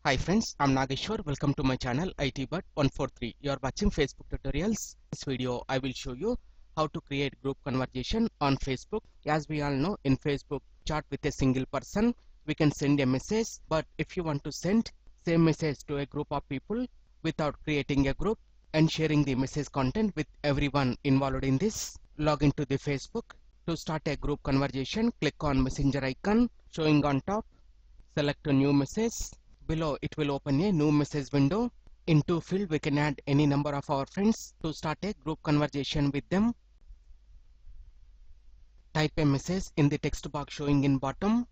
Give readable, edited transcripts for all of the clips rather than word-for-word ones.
Hi friends, I'm Nageshwar. Welcome to my channel ITbird143. You are watching Facebook tutorials. In this video, I will show you how to create group conversation on Facebook. As we all know, in Facebook chat with a single person, we can send a message. But if you want to send same message to a group of people without creating a group and sharing the message content with everyone involved in this, log into the Facebook. To start a group conversation, click on messenger icon showing on top. Select a new message. Below it will open a new message window. In to field we can add any number of our friends to start a group conversation with them. Type a message in the text box showing in bottom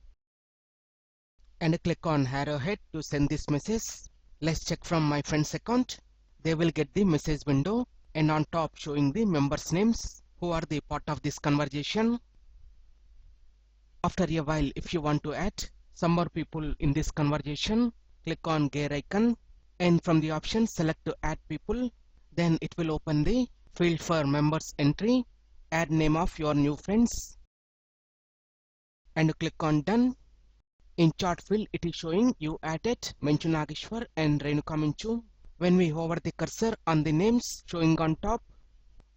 and click on arrowhead to send this message. Let's check from my friends account. They will get the message window and on top showing the members names who are the part of this conversation. After a while, if you want to add some more people in this conversation, click on gear icon and from the option select to add people. Then it will open the field for members entry. Add name of your new friends and click on done. In chat field it is showing you added Minchu Nageshwar and Renuka Minchu. When we hover the cursor on the names showing on top,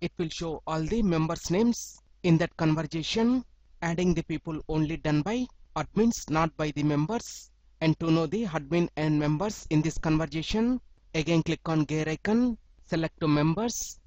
it will show all the members names in that conversation. Adding the people only done by admins, not by the members. And to know the admin and members in this conversation, again click on gear icon, select to members.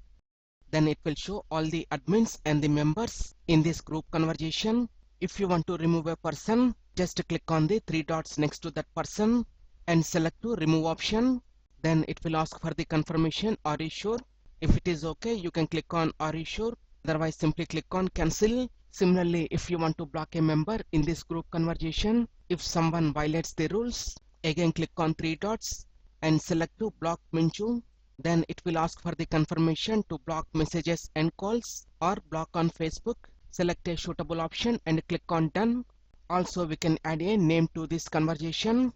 Then it will show all the admins and the members in this group conversation. If you want to remove a person, just click on the three dots next to that person and select to remove option. Then it will ask for the confirmation, are you sure? If it is okay, you can click on are you sure? Otherwise simply click on cancel. Similarly, if you want to block a member in this group conversation, if someone violates the rules, again click on three dots and select to block Minchu. Then it will ask for the confirmation to block messages and calls or block on Facebook. Select a suitable option and click on done. Also we can add a name to this conversation.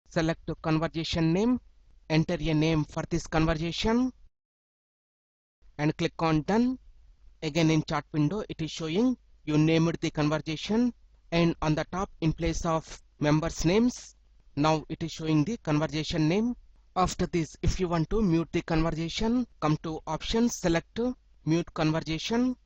Select to conversation name, enter a name for this conversation and click on done. Again in chat window it is showing you named the conversation and on the top in place of members names, now it is showing the conversation name. After this, if you want to mute the conversation, come to options, select to mute conversation.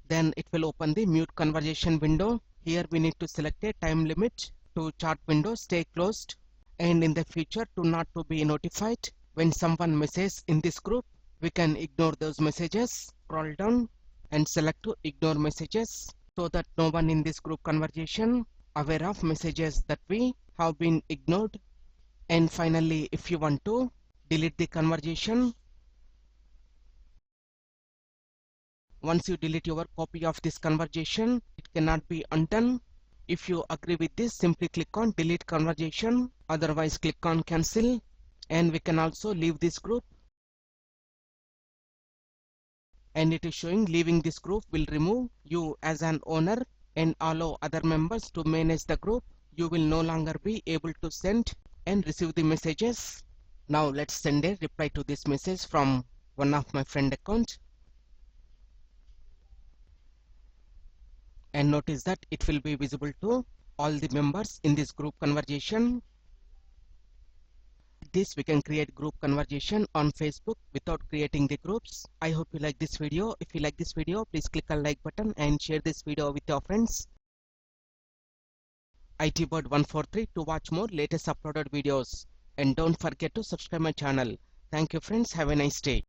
Then it will open the mute conversation window. Here we need to select a time limit to chat window stay closed and in the future to not to be notified when someone messages in this group. We can ignore those messages. Scroll down and select to ignore messages so that no one in this group conversation aware of messages that we have been ignored. And finally, if you want to delete the conversation, once you delete your copy of this conversation, it cannot be undone. If you agree with this, simply click on delete conversation, otherwise click on cancel. And we can also leave this group. And it is showing leaving this group will remove you as an owner and allow other members to manage the group. You will no longer be able to send and receive the messages. Now let's send a reply to this message from one of my friend account. And notice that it will be visible to all the members in this group conversation. This we can create group conversation on Facebook without creating the groups. I hope you like this video. If you like this video, please click a like button and share this video with your friends. ITbird143 to watch more latest uploaded videos. And don't forget to subscribe my channel. Thank you friends. Have a nice day.